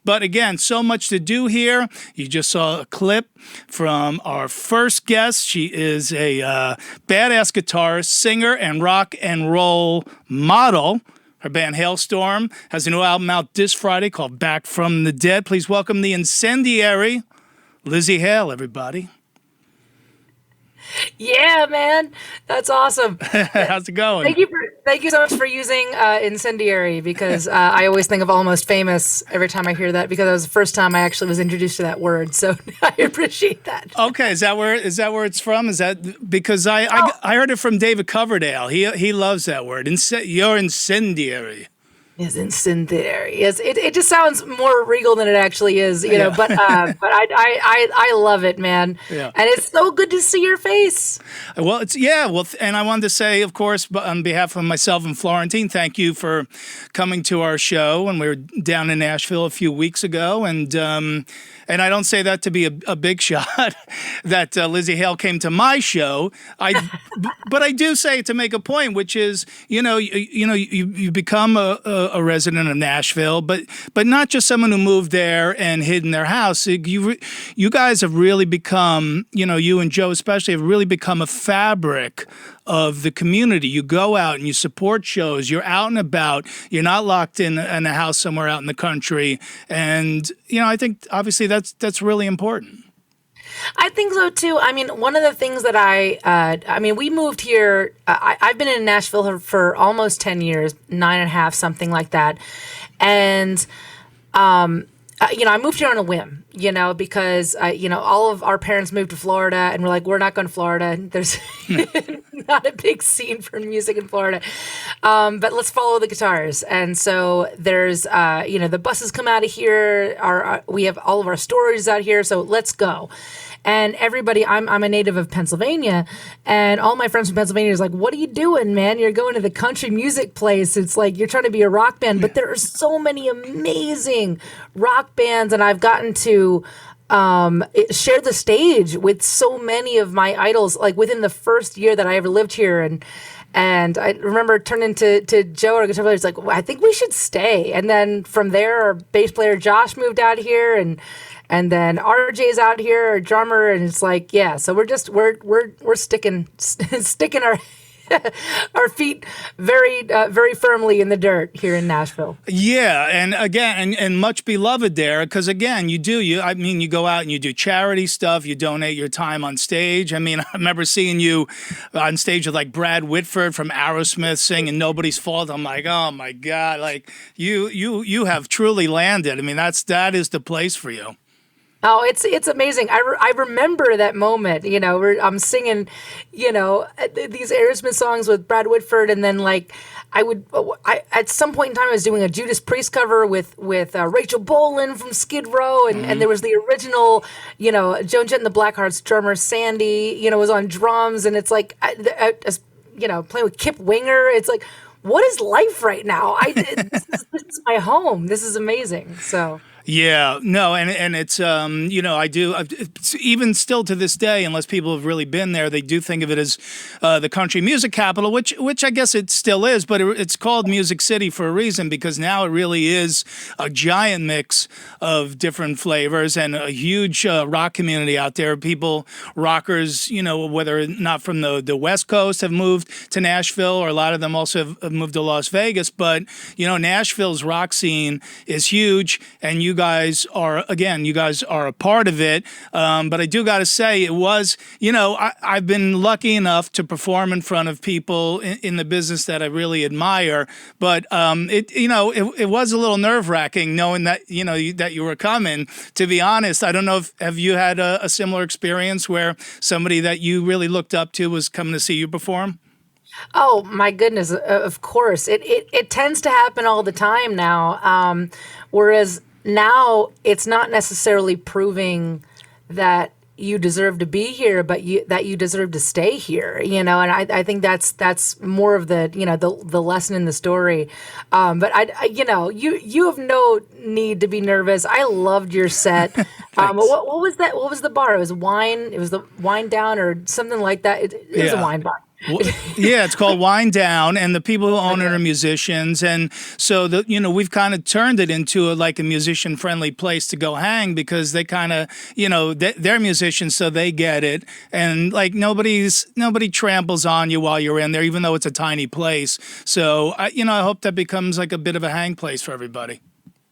But again, so much to do here. You just saw a clip from our first guest. She is a badass guitarist, singer, and rock and roll model. Her band Hailstorm has a new album out this Friday called Back from the Dead. Please welcome the incendiary Lzzy Hale, everybody. Yeah, man, that's awesome. How's it going? Thank you so much for using incendiary, because I always think of Almost Famous every time I hear that, because that was the first time I actually was introduced to that word. So I appreciate that. Okay, is that where it's from? Is that because I heard it from David Coverdale. He loves that word. You're incendiary. Is incendiary. Yes, it just sounds more regal than it actually is, you know. But I love it, man. Yeah. And it's so good to see your face. Well, and I wanted to say, of course, on behalf of myself and Florentine, thank you for coming to our show. When we were down in Nashville a few weeks ago, and I don't say that to be a big shot that Lzzy Hale came to my show. But I do say it to make a point, which is, you become a resident of Nashville, but not just someone who moved there and hid in their house. You guys have really become, you and Joe especially have really become a fabric of the community. You go out and you support shows. You're out and about. You're not locked in a house somewhere out in the country. And, I think obviously that's really important. I think so too. I mean, one of the things that we moved here. I've been in Nashville for almost 10 years, 9.5, something like that. And, I moved here on a whim, because, all of our parents moved to Florida, and we're like, we're not going to Florida. There's not a big scene for music in Florida. But let's follow the guitars. And so there's, the buses come out of here. We have all of our stories out here. So let's go. And everybody, I'm a native of Pennsylvania, and all my friends from Pennsylvania is like, what are you doing, man? You're going to the country music place. It's like you're trying to be a rock band. But there are so many amazing rock bands, and I've gotten to share the stage with so many of my idols, like within the first year that I ever lived here. And I remember turning to Joe, our guitar player, he's like, well, I think we should stay. And then from there, our bass player Josh moved out here, and then RJ's out here, our drummer, and it's like, yeah. So we're sticking our our feet very very firmly in the dirt here in Nashville. Yeah, and again, and much beloved there, because again, you go out and you do charity stuff. You donate your time on stage. I mean, I remember seeing you on stage with like Brad Whitford from Aerosmith singing "Nobody's Fault." I'm like, oh my God, like you have truly landed. I mean, that is the place for you. Oh, it's amazing. I remember that moment, where I'm singing, these Aerosmith songs with Brad Whitford, and then like I at some point in time I was doing a Judas Priest cover with Rachel Bolan from Skid Row, and there was the original, Joan Jett and the Blackhearts drummer Sandy, was on drums, and it's like playing with Kip Winger. It's like, what is life right now? This is my home. This is amazing. So. Yeah, no, and it's I do it's even still to this day, unless people have really been there, they do think of it as the country music capital, which I guess it still is, but it's called Music City for a reason, because now it really is a giant mix of different flavors and a huge rock community out there. Rockers, whether or not from the West Coast have moved to Nashville, or a lot of them also have moved to Las Vegas, but Nashville's rock scene is huge, and you guys are a part of it. But I do got to say, it was, I've been lucky enough to perform in front of people in the business that I really admire. But it was a little nerve wracking knowing that, that you were coming. To be honest, I don't know have you had a similar experience where somebody that you really looked up to was coming to see you perform? Oh my goodness! Of course, it tends to happen all the time now. Whereas now it's not necessarily proving that you deserve to be here, but that you deserve to stay here, and I think that's more of the the lesson in the story. But you have no need to be nervous. I loved your set. What was that? What was the bar? It was wine. It was the Wine Down or something like that. It was a wine bar. Yeah, it's called Wind Down, and the people who own it are musicians, and so we've kind of turned it into like a musician friendly place to go hang because they kind of they're musicians, so they get it, and like nobody tramples on you while you're in there, even though it's a tiny place. So I hope that becomes like a bit of a hang place for everybody.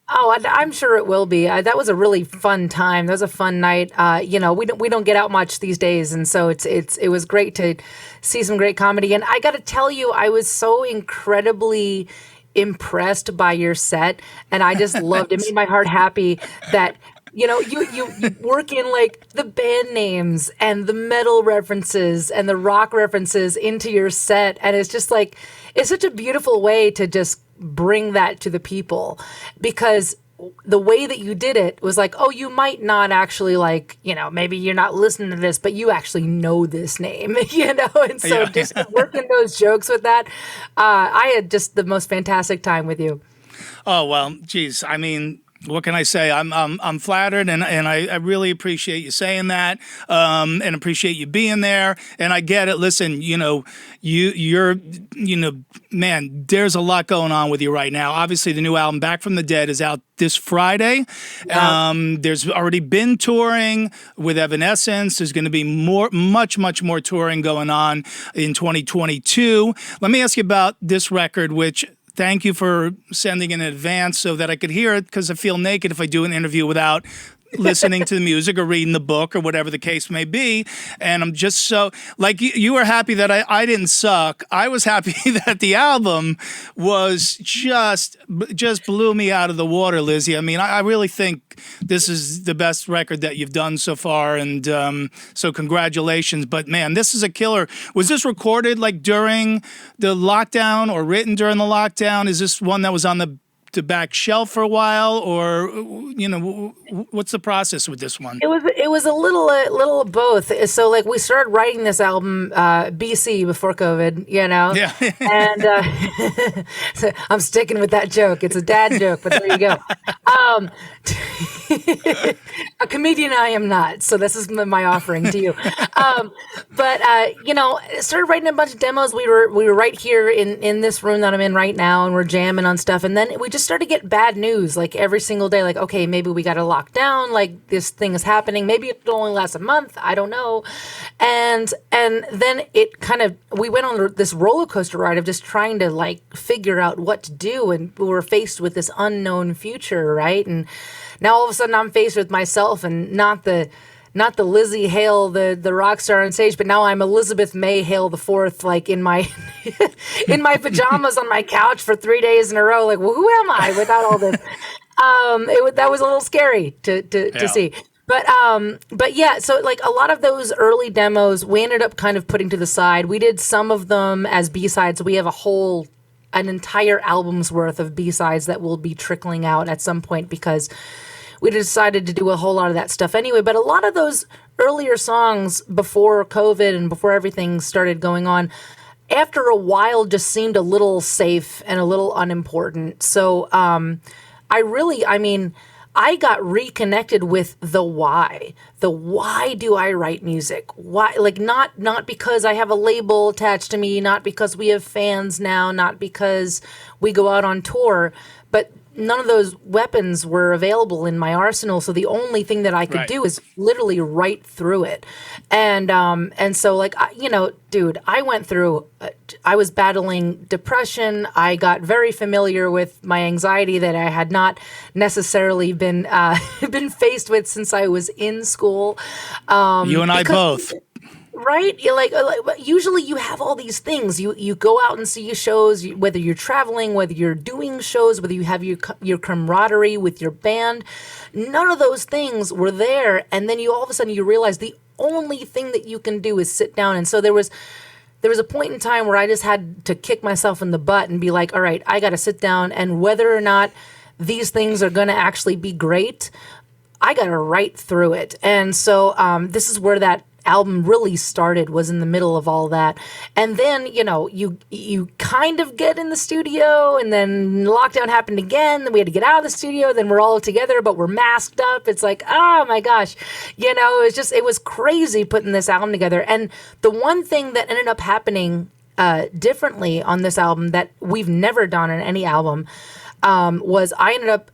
Oh, I'm sure it will be. That was a really fun time. That was a fun night. We don't get out much these days, and so it was great to see some great comedy. And I got to tell you, I was so incredibly impressed by your set, and I just loved it. It made my heart happy that you work in like the band names and the metal references and the rock references into your set, and it's just like it's such a beautiful way to just bring that to the people, because the way that you did it was like, oh, you might not actually like, maybe you're not listening to this, but you actually know this name, and so just working those jokes with that, I had just the most fantastic time with you. Oh, well, geez, I mean, what can I say? I'm flattered, and I really appreciate you saying that, and appreciate you being there. And I get it. Listen, you're man, there's a lot going on with you right now. Obviously, the new album Back from the Dead is out this Friday. Yeah. There's already been touring with Evanescence. There's going to be much more touring going on in 2022. Let me ask you about this record, which. Thank you for sending in advance so that I could hear it, because I feel naked if I do an interview without listening to the music or reading the book or whatever the case may be. And I'm just so, like, you were happy that I didn't suck. I was happy that the album was just blew me out of the water, Lzzy. I mean, I really think this is the best record that you've done so far. And so congratulations. But man, this is a killer. Was this recorded like during the lockdown or written during the lockdown? Is this one that was on the back shelf for a while, or what's the process with this one? It was a little of both. So like we started writing this album BC before COVID, Yeah. And so I'm sticking with that joke. It's a dad joke, but there you go. A comedian I am not, so this is my offering to you. But started writing a bunch of demos. We were right here in this room that I'm in right now, and we're jamming on stuff. And then we just started to get bad news like every single day. Like, okay, maybe we got to lock down. Like this thing is happening. Maybe it'll only last a month. I don't know. And then it kind of we went on this roller coaster ride of just trying to like figure out what to do, and we were faced with this unknown future, right? And now all of a sudden I'm faced with myself, and not the Lzzy Hale, the rock star on stage, but now I'm Elizabeth May Hale the Fourth, like in my in my pajamas on my couch for 3 days in a row. Like, well, who am I without all this? That was a little scary to see. But yeah, so like a lot of those early demos, we ended up kind of putting to the side. We did some of them as B-sides. We have an entire album's worth of B-sides that will be trickling out at some point, because we decided to do a whole lot of that stuff anyway. But a lot of those earlier songs before COVID and before everything started going on, after a while just seemed a little safe and a little unimportant. So I got reconnected with the why. The why do I write music? Why? Like not because I have a label attached to me, not because we have fans now, not because we go out on tour, but none of those weapons were available in my arsenal. So the only thing that I could do is literally write through it. And so like, dude, I went through, I was battling depression. I got very familiar with my anxiety that I had not necessarily been faced with since I was in school. You and I both. Right? Like usually you have all these things. You go out and see shows, whether you're traveling, whether you're doing shows, whether you have your camaraderie with your band. None of those things were there. And then all of a sudden you realize the only thing that you can do is sit down. And so there was a point in time where I just had to kick myself in the butt and be like, all right, I got to sit down, and whether or not these things are going to actually be great, I got to write through it. And so this is where that album really started, was in the middle of all that. And then, you kind of get in the studio, and then lockdown happened again. Then we had to get out of the studio. Then we're all together, but we're masked up. It's like, oh my gosh, it was crazy putting this album together. And the one thing that ended up happening differently on this album that we've never done on any album was I ended up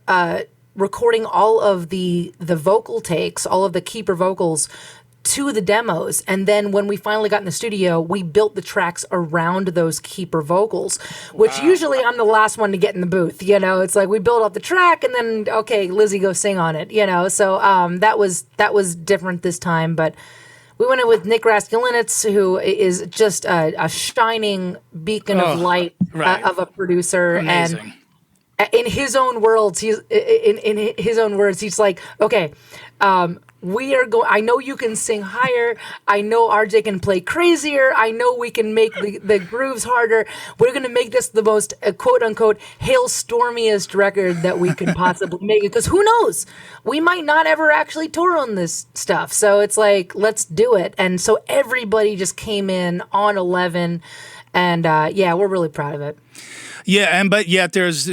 recording all of the vocal takes, all of the keeper vocals to the demos. And then when we finally got in the studio, we built the tracks around those keeper vocals, which usually I'm the last one to get in the booth. It's like we build up the track and then, okay, Lzzy, go sing on it, So that was different this time. But we went in with Nick Raskulinecz, who is just a shining beacon of light of a producer. Amazing. And in his own words, he's like, okay, we are going. I know you can sing higher. I know RJ can play crazier. I know we can make the grooves harder. We're going to make this the most quote unquote hailstormiest record that we can possibly make. Because who knows? We might not ever actually tour on this stuff. So it's like, let's do it. And so everybody just came in on 11, and we're really proud of it. Yeah, but yet there's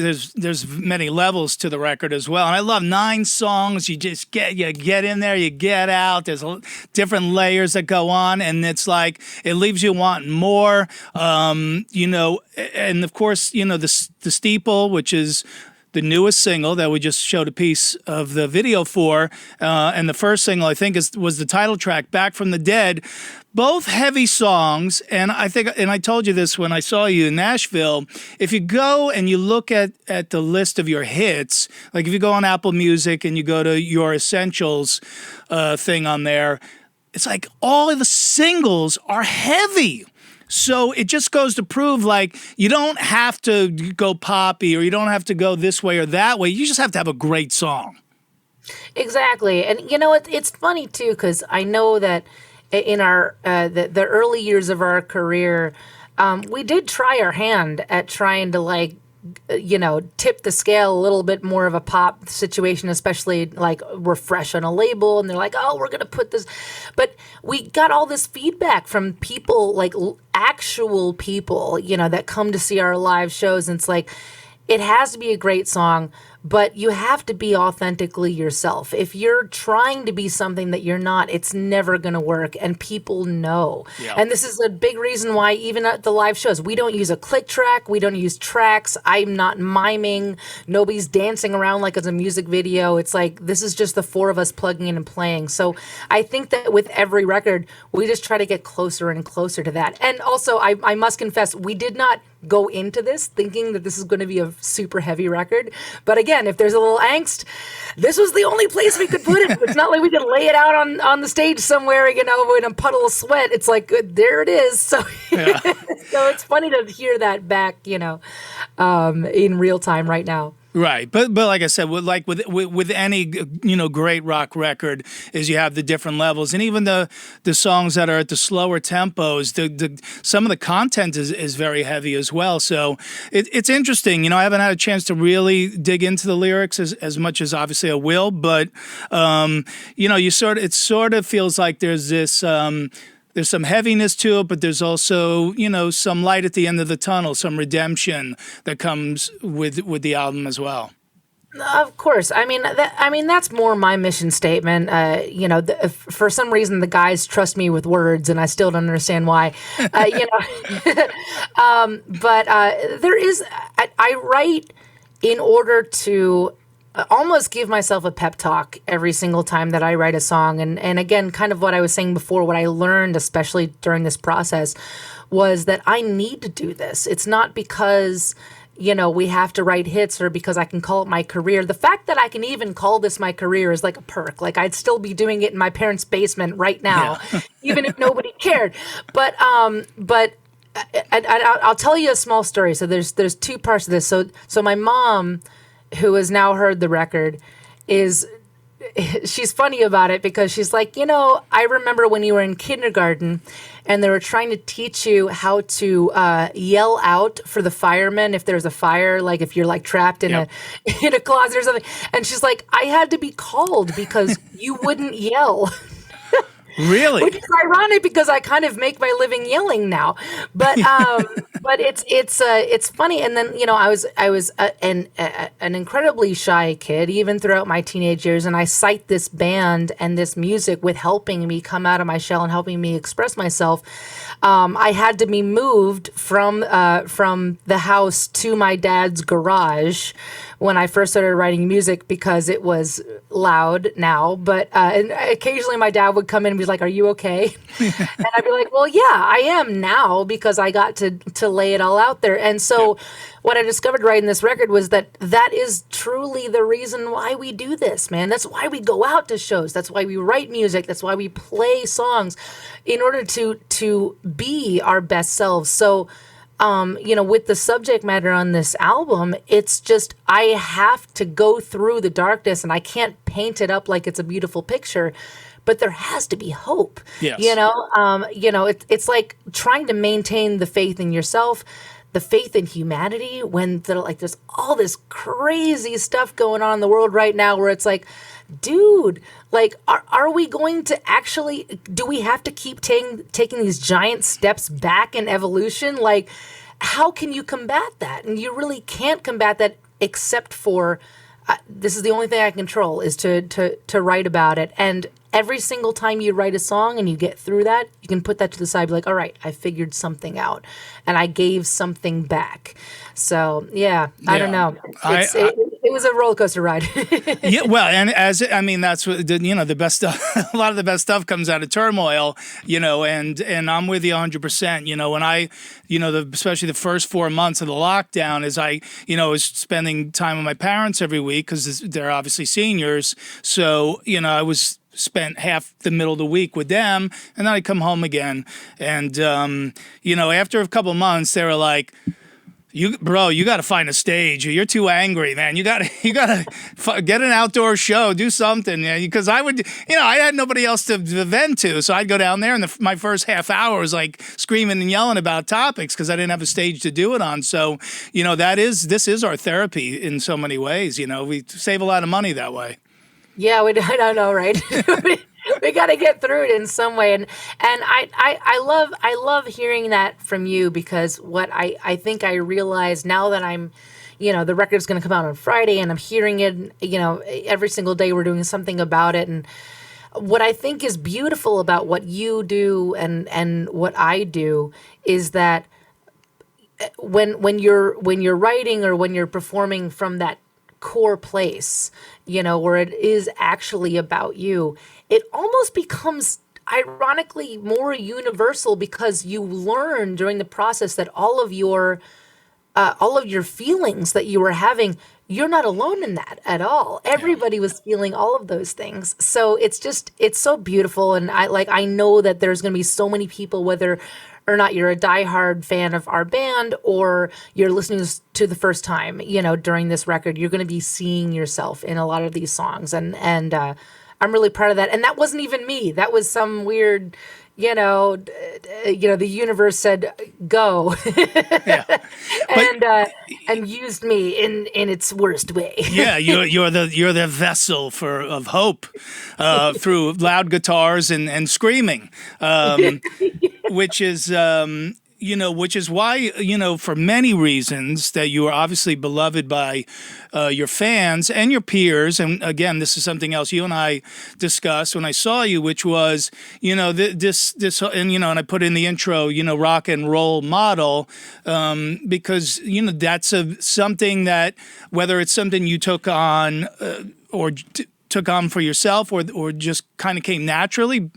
many levels to the record as well. And I love 9 songs. You just get in there, you get out. There's different layers that go on, and it's like it leaves you wanting more. And of course, the Steeple, which is the newest single that we just showed a piece of the video for, and the first single, I think, was the title track, Back from the Dead. Both heavy songs, and I told you this when I saw you in Nashville, if you go and you look at the list of your hits, like if you go on Apple Music and you go to your Essentials thing on there, it's like all of the singles are heavy. So it just goes to prove, like, you don't have to go poppy or you don't have to go this way or that way. You just have to have a great song. Exactly. And, it's funny, too, because I know that in our the early years of our career, we did try our hand at trying to, tip the scale a little bit more of a pop situation, especially like we're fresh on a label and they're like, oh, we're going to put this. But we got all this feedback from people, like actual people, that come to see our live shows. And it's like, it has to be a great song, but you have to be authentically yourself. If you're trying to be something that you're not, it's never going to work, and people know. Yeah. And this is a big reason why even at the live shows, we don't use a click track. We don't use tracks. I'm not miming. Nobody's dancing around like it's a music video. It's like, this is just the 4 of us plugging in and playing. So I think that with every record, we just try to get closer and closer to that. And also, I must confess, we did not go into this thinking that this is going to be a super heavy record. But again, if there's a little angst, this was the only place we could put it. It's not like we could lay it out on the stage somewhere, in a puddle of sweat. It's like, there it is. So, yeah. So it's funny to hear that back, in real time right now. Right, but like I said, with any great rock record, is you have the different levels, and even the songs that are at the slower tempos, some of the content is very heavy as well. So it's interesting. I haven't had a chance to really dig into the lyrics as much as obviously I will, but it sort of feels like there's this. There's some heaviness to it, but there's also, some light at the end of the tunnel, some redemption that comes with the album as well. Of course. That's more my mission statement. For some reason, the guys trust me with words, and I still don't understand why. But there is, I write in order to almost give myself a pep talk every single time that I write a song. And again, kind of what I was saying before, what I learned, especially during this process, was that I need to do this. It's not because, we have to write hits or because I can call it my career. The fact that I can even call this my career is like a perk. Like, I'd still be doing it in my parents' basement right now, even if nobody cared. But I'll tell you a small story. So there's 2 parts of this. So my mom, who has now heard the record, she's funny about it because she's like, I remember when you were in kindergarten and they were trying to teach you how to yell out for the firemen if there's a fire, like if you're like trapped in a closet or something. And she's like, I had to be called because you wouldn't yell. Really? Which is ironic because I kind of make my living yelling now. But but it's funny. And then I was an incredibly shy kid even throughout my teenage years, and I cite this band and this music with helping me come out of my shell and helping me express myself. I had to be moved from the house to my dad's garage when I first started writing music because it was loud now. But and occasionally my dad would come in and be like, "Are you okay?" And I'd be like, "Well, yeah, I am now because I got to lay it all out there." And so what I discovered writing this record was that is truly the reason why we do this, man. That's why we go out to shows. That's why we write music. That's why we play songs in order to be our best selves. So with the subject matter on this album, it's just I have to go through the darkness, and I can't paint it up like it's a beautiful picture, but there has to be hope. Yes. It's like trying to maintain the faith in yourself, the faith in humanity when there's all this crazy stuff going on in the world right now where it's like, dude, like, are we going to actually, do we have to keep taking these giant steps back in evolution? Like, how can you combat that? And you really can't combat that except for, this is the only thing I control is to write about it. And every single time you write a song and you get through that, you can put that to the side, be like, all right, I figured something out and I gave something back. So, yeah, I don't know. It was a roller coaster ride. Yeah, well, and that's what the best stuff. A lot of the best stuff comes out of turmoil, and I'm with you 100%. When I, especially the first 4 months of the lockdown, as I, was spending time with my parents every week because they're obviously seniors. So, I was spent half the middle of the week with them, and then I come home again. And after a couple of months, they were like, you got to find a stage. You're too angry, man. You got to get an outdoor show, do something. Because I would, I had nobody else to vent to, so I'd go down there, and my first half hour was like screaming and yelling about topics because I didn't have a stage to do it on. So, this is our therapy in so many ways. We save a lot of money that way. Yeah, I don't know, right? We got to get through it in some way, and I love hearing that from you because what I think I realize now that I'm, the record's going to come out on Friday and I'm hearing it, every single day we're doing something about it, and what I think is beautiful about what you do and what I do is that when you're writing or when you're performing from that core place, where it is actually about you, it almost becomes ironically more universal because you learn during the process that all of your feelings that you were having, you're not alone in that at all. Everybody was feeling all of those things. So it's so beautiful. And I know that there's going to be so many people, whether or not you're a diehard fan of our band or you're listening to the first time, during this record, you're going to be seeing yourself in a lot of these songs. And I'm really proud of that. And that wasn't even me. That was some weird, the universe said, go. Yeah. And used me in its worst way. Yeah, you're the vessel of hope through loud guitars and screaming, which is why, for many reasons that you are obviously beloved by your fans and your peers. And again, this is something else you and I discussed when I saw you, which was, this, and I put in the intro, rock and roll model, because, that's something that, whether it's something you took on or took on for yourself or just kind of came naturally,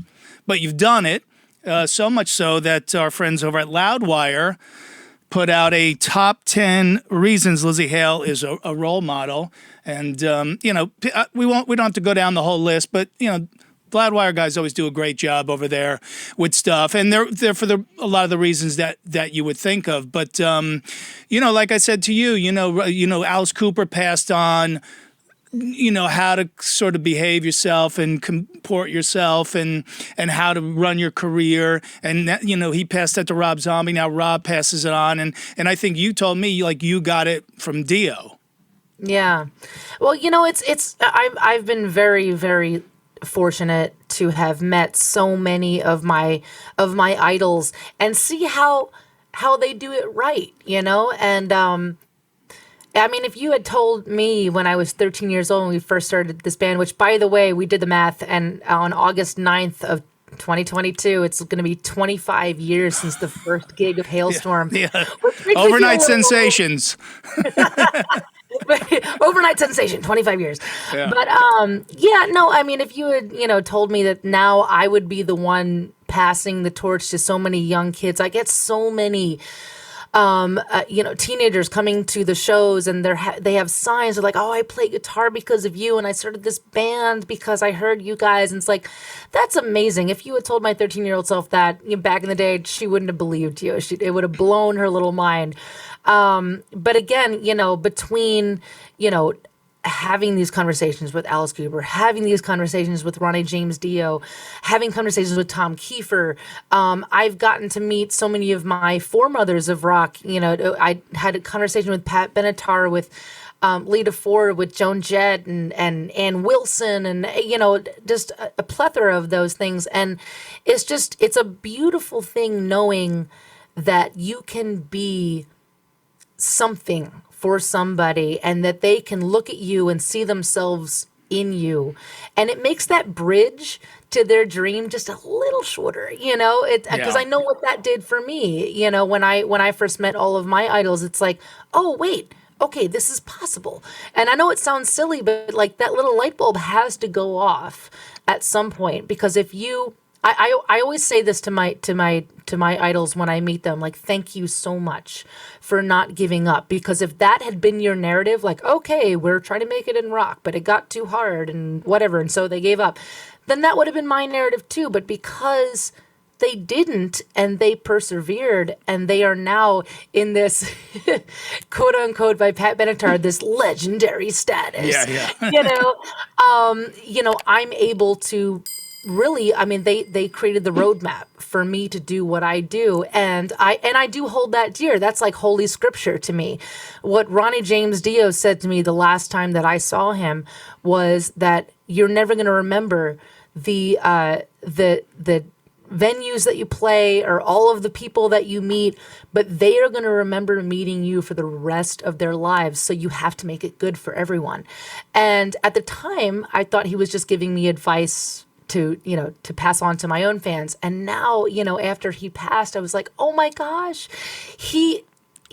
but you've done it. So much so that our friends over at Loudwire put out a top 10 reasons Lzzy Hale is a role model. And, we don't have to go down the whole list, but, Loudwire guys always do a great job over there with stuff. And they're for a lot of the reasons that you would think of. But, like I said to you, Alice Cooper passed on, how to sort of behave yourself and comport yourself and how to run your career. And, that, he passed that to Rob Zombie. Now Rob passes it on. And I think you told me, like, you got it from Dio. Yeah. Well, I've been very, very fortunate to have met so many of my idols and see how they do it right, And I mean, if you had told me when I was 13 years old when we first started this band, which by the way, we did the math, and on August 9th of 2022, it's going to be 25 years since the first gig of Hailstorm. Yeah. Which makes me feel Overnight a little- sensations. Overnight sensation, 25 years. Yeah. But yeah, no, I mean, if you had, told me that now I would be the one passing the torch to so many young kids, I get so many teenagers coming to the shows, and they have signs. They're like, "Oh, I play guitar because of you, and I started this band because I heard you guys." And it's like, that's amazing. If you had told my 13-year-old self that back in the day, she wouldn't have believed you. It would have blown her little mind. But again, between having these conversations with Alice Cooper, having these conversations with Ronnie James Dio, having conversations with Tom Kiefer. I've gotten to meet so many of my foremothers of rock. I had a conversation with Pat Benatar, with Lita Ford, with Joan Jett, and Ann Wilson, and just a plethora of those things. And it's a beautiful thing knowing that you can be something for somebody, and that they can look at you and see themselves in you, and it makes that bridge to their dream just a little shorter, because I know what that did for me. When I first met all of my idols, it's like, oh wait, okay, this is possible. And I know it sounds silly, but like that little light bulb has to go off at some point, because if you I always say this to my idols when I meet them, like, thank you so much for not giving up. Because if that had been your narrative, like, okay, we're trying to make it in rock, but it got too hard and whatever, and so they gave up, then that would have been my narrative too. But because they didn't, and they persevered, and they are now in this quote unquote by Pat Benatar, this legendary status. Yeah. I'm able to really, I mean, they created the roadmap for me to do what I do. And I do hold that dear. That's like holy scripture to me. What Ronnie James Dio said to me the last time that I saw him was that you're never going to remember the venues that you play or all of the people that you meet, but they are going to remember meeting you for the rest of their lives. So you have to make it good for everyone. And at the time, I thought he was just giving me advice to pass on to my own fans. And now, after he passed, I was like, oh my gosh, he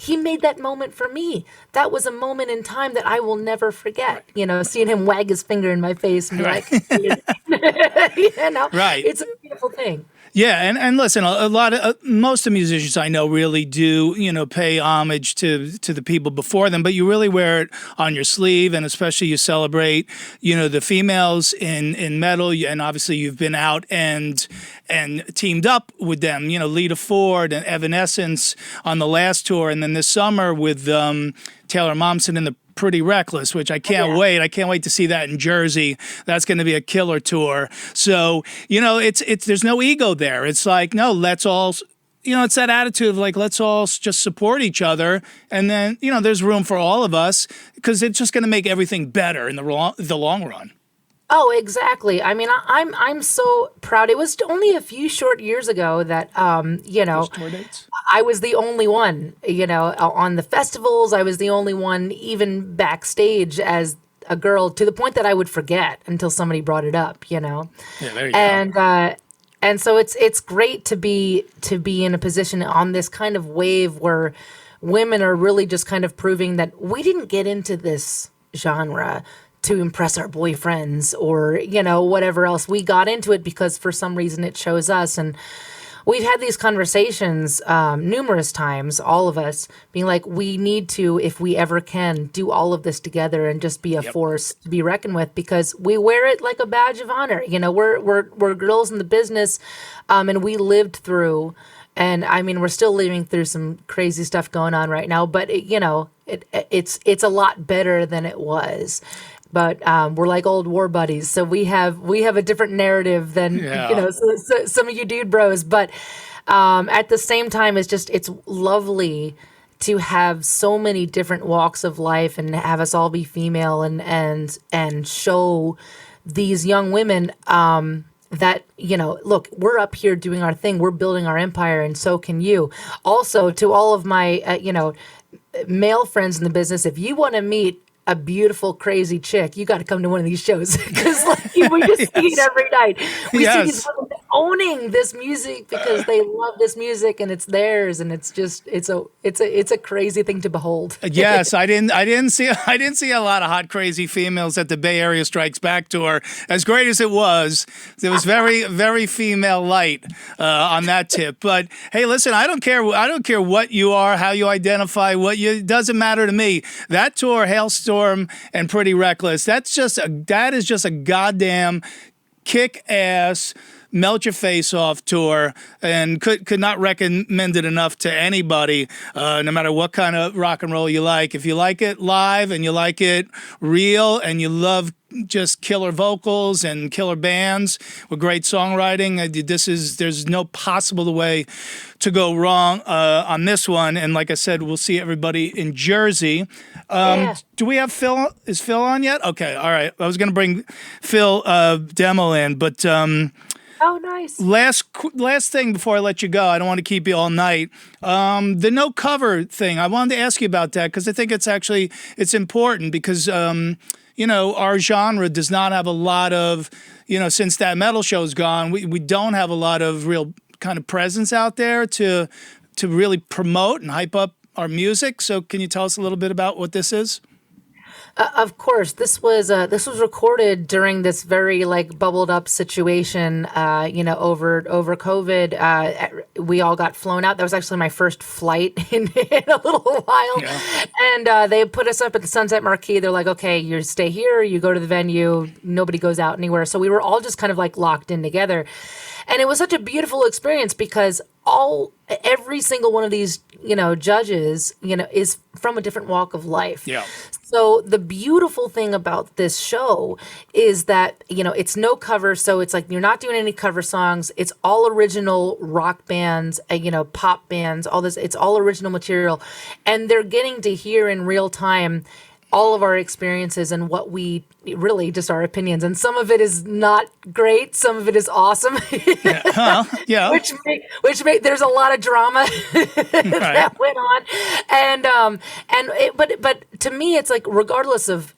made that moment for me. That was a moment in time that I will never forget. Seeing him wag his finger in my face and be like, Right. It's a beautiful thing. Yeah, and listen, most of the musicians I know really do, pay homage to the people before them, but you really wear it on your sleeve, and especially you celebrate, the females in metal, and obviously you've been out and teamed up with them, Lita Ford and Evanescence on the last tour, and then this summer with Taylor Momsen in the Pretty Reckless, which I can't wait. I can't wait to see that in Jersey. That's going to be a killer tour. So, it's there's no ego there. It's like, no, let's all, it's that attitude of like, let's all just support each other. And then, there's room for all of us, because it's just going to make everything better in the long run. Oh, exactly. I mean, I'm so proud. It was only a few short years ago that, Tour dates? I was the only one, on the festivals. I was the only one, even backstage as a girl, to the point that I would forget until somebody brought it up, Yeah, there you go. And so it's great to be in a position on this kind of wave where women are really just kind of proving that we didn't get into this genre to impress our boyfriends or, whatever else. We got into it because for some reason it chose us. And we've had these conversations numerous times, all of us, being like, we need to, if we ever can, do all of this together and just be a force to be reckoned with, because we wear it like a badge of honor. We're girls in the business, and we lived through, and I mean, we're still living through some crazy stuff going on right now, but it's a lot better than it was. But we're like old war buddies, so we have a different narrative than so some of you dude bros. But at the same time, it's lovely to have so many different walks of life and have us all be female and show these young women that, look, we're up here doing our thing, we're building our empire, and so can you. Also, to all of my, male friends in the business, if you want to meet a beautiful, crazy chick, you got to come to one of these shows because we just see it every night. We see these women owning this music because they love this music and it's theirs, and it's just it's a crazy thing to behold. Yes, I didn't see a lot of hot, crazy females at the Bay Area Strikes Back tour. As great as it was very, very female light on that tip. But hey, listen, I don't care what you are, how you identify, it doesn't matter to me. That tour, Hailstorm and Pretty Reckless, that is just a goddamn kick-ass, melt your face off tour, and could not recommend it enough to anybody, no matter what kind of rock and roll you like. If you like it live and you like it real and you love just killer vocals and killer bands with great songwriting, there's no possible way to go wrong on this one. And like I said, we'll see everybody in Jersey. Do we have Phil? Is Phil on yet? Okay, all right. I was going to bring Phil Demo in, but oh, nice. Last thing before I let you go, I don't want to keep you all night. The no cover thing, I wanted to ask you about that because I think it's important because our genre does not have a lot of, since that metal show's gone, we don't have a lot of real kind of presence out there to really promote and hype up our music. So can you tell us a little bit about what this is? Of course, this was recorded during this very bubbled up situation. Over COVID, we all got flown out. That was actually my first flight in a little while, and they put us up at the Sunset Marquee. They're like, "Okay, you stay here. You go to the venue. Nobody goes out anywhere." So we were all just kind of locked in together, and it was such a beautiful experience because every single one of these judges is from a different walk of life. Yeah. So the beautiful thing about this show is that, it's no cover. So it's you're not doing any cover songs. It's all original rock bands, pop bands, all this. It's all original material. And they're getting to hear in real time all of our experiences and what we really just our opinions. And some of it is not great. Some of it is awesome. Yeah. Which there's a lot of drama that went on. But to me, it's regardless of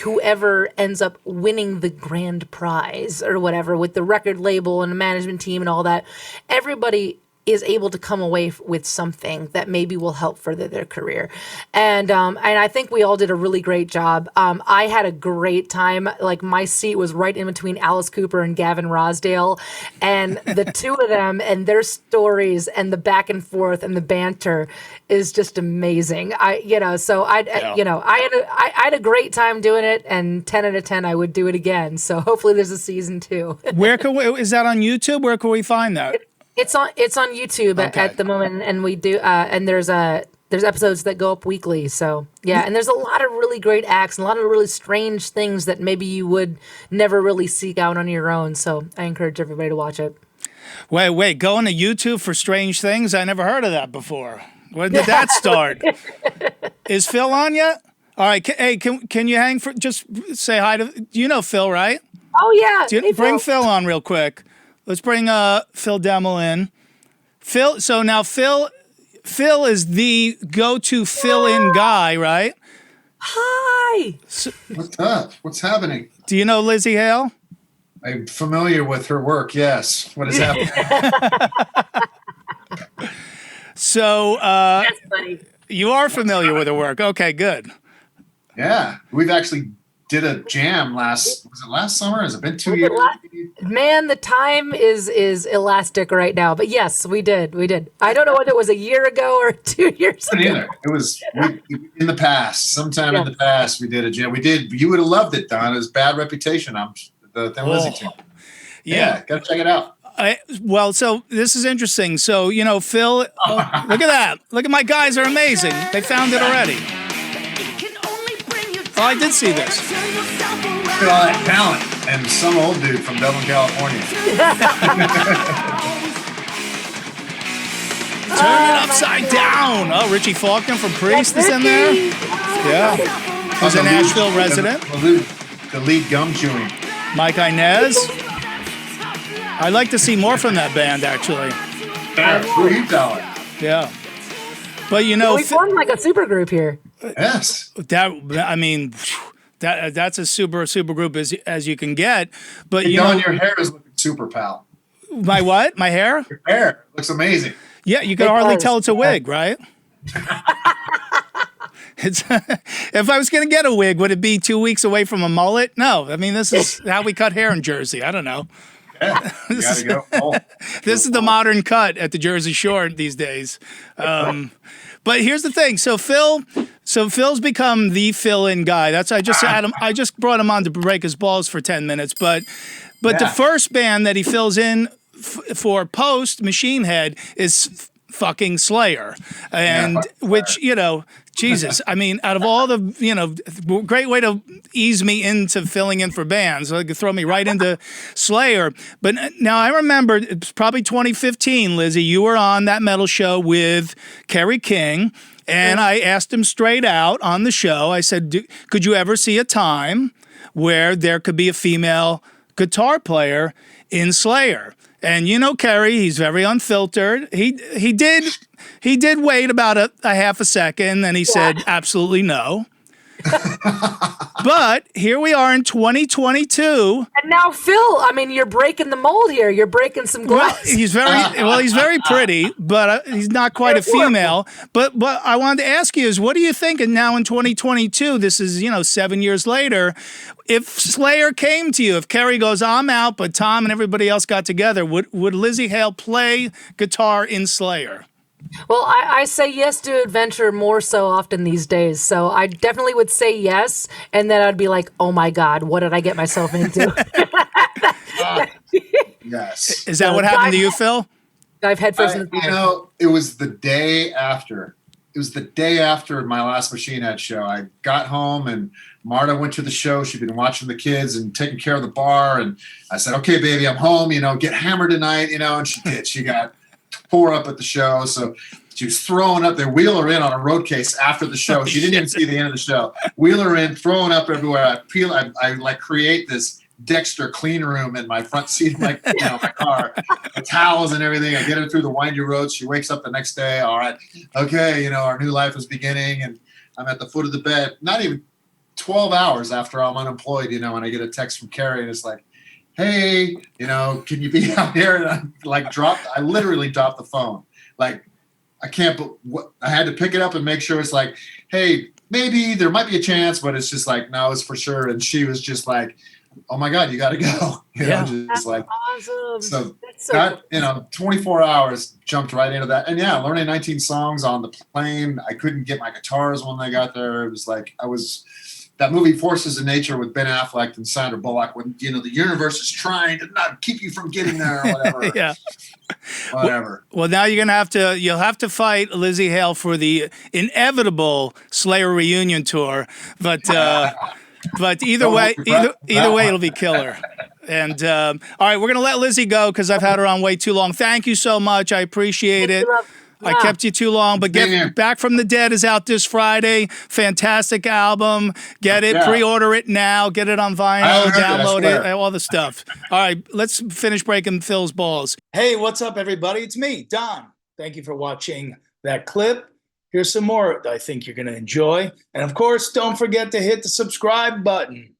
whoever ends up winning the grand prize or whatever with the record label and the management team and all that, everybody is able to come away with something that maybe will help further their career. And I think we all did a really great job. I had a great time. My seat was right in between Alice Cooper and Gavin Rosdale, and the two of them and their stories and the back and forth and the banter is just amazing. I had a great time doing it, and 10 out of 10, I would do it again. So hopefully there's a season 2. Is that on YouTube? Where can we find that? It's on YouTube at the moment, and we do and there's episodes that go up weekly. So yeah, and there's a lot of really great acts and a lot of really strange things that maybe you would never really seek out on your own. So I encourage everybody to watch it. Wait, going to YouTube for strange things? I never heard of that before. Where did that start? Is Phil on yet? All right, can you hang for just say hi to? You know Phil, right? Oh yeah. Bring Phil on real quick. Let's bring Phil Demo in. Phil. So now Phil is the go-to fill-in guy, right? Hi. What's up? What's happening? Do you know Lzzy Hale? I'm familiar with her work. Yes. What is happening? So That's funny. You are familiar with her work. Okay, good. Yeah, we've actually did a jam was it last summer? Has it been 2 years? Man, the time is elastic right now. But yes, we did. I don't know whether it was a year ago or 2 years ago. Neither. It was in the past. Sometime in the past, we did a jam. We did. You would have loved it, Don. It was Bad Reputation. The Lzzy team. Yeah, gotta check it out. So this is interesting. So, Phil, look at that. Look at my guys are amazing. They found it already. Oh, I did see this. Look at all that talent and some old dude from Dublin, California. Turn it upside down. Oh, Richie Faulkner from Priest is in there. Yeah. Who's an Nashville resident. The lead gum chewing. Mike Inez. I'd like to see more from that band, actually. Yeah, who are you telling? Yeah. But, you know, we formed like a super group here. Yes. That's as super group as you can get. But Hey, Don, your hair is looking super, pal. My what? My hair? Your hair looks amazing. Yeah, you can hardly tell it's a wig, right? It's if I was going to get a wig, would it be 2 weeks away from a mullet? No, I mean, this is how we cut hair in Jersey. I don't know. Yeah, you gotta go. Oh. This is the modern cut at the Jersey Shore these days. But here's the thing. So Phil's become the fill-in guy. I just brought him on to break his balls for 10 minutes. But the first band that he fills in for post Machine Head is fucking Slayer, and which, you know, Jesus, I mean, out of all the, you know, great way to ease me into filling in for bands, like throw me right into Slayer. But now I remember it's probably 2015, Lzzy, you were on That Metal Show with Kerry King, and I asked him straight out on the show, I said, could you ever see a time where there could be a female guitar player in Slayer? And you know Kerry, he's very unfiltered. He did wait about a half a second, and he said absolutely no. But here we are in 2022. And now Phil, I mean, you're breaking the mold here. You're breaking some glass. Well, he's very pretty, but he's not quite a female. But what I wanted to ask you is, what do you think? And now in 2022, this is, you know, 7 years later, if Slayer came to you, if Kerry goes, I'm out, but Tom and everybody else got together, would Lzzy Hale play guitar in Slayer? Well, I say yes to adventure more so often these days. So I definitely would say yes. And then I'd be like, oh my God, what did I get myself into? Yes. Is that what happened to you, Phil? Dive headfirst in the You know, it was the day after. It was the day after my last Machine Head show. I got home and Marta went to the show. She'd been watching the kids and taking care of the bar. And I said, okay, baby, I'm home, you know, get hammered tonight, you know, and she did. She got tore up at the show. So she was throwing up. They wheel her in on a road case after the show. She didn't even see the end of the show. Wheel her in, throwing up everywhere. I like create this Dexter clean room in my front seat of my car, the towels and everything. I get her through the windy roads. She wakes up the next day. All right, okay, you know, our new life is beginning, and I'm at the foot of the bed. Not even 12 hours after I'm unemployed, you know, and I get a text from Kerry, and it's like, hey, you know, can you be out here? And I literally dropped the phone. Like, I had to pick it up and make sure it's like, hey, maybe there might be a chance, but it's just like, no, it's for sure. And she was just like, oh my God, you got to go. You know, just like, awesome. So that, cool. You know, 24 hours jumped right into that. And yeah, learning 19 songs on the plane. I couldn't get my guitars when I got there. It was like, that movie Forces of Nature with Ben Affleck and Sandra Bullock, when, you know, the universe is trying to not keep you from getting there or whatever. Yeah. Whatever. Well, now you'll have to fight Lzzy Hale for the inevitable Slayer reunion tour. But either way, it'll be killer. And all right, we're gonna let Lzzy go because I've had her on way too long. Thank you so much. I appreciate it. I kept you too long, but Get Back from the Dead is out this Friday. Fantastic album. Get it, pre-order it now. Get it on vinyl, download it, all the stuff. All right, let's finish breaking Phil's balls. Hey, what's up, everybody? It's me, Don. Thank you for watching that clip. Here's some more I think you're going to enjoy. And of course, don't forget to hit the subscribe button.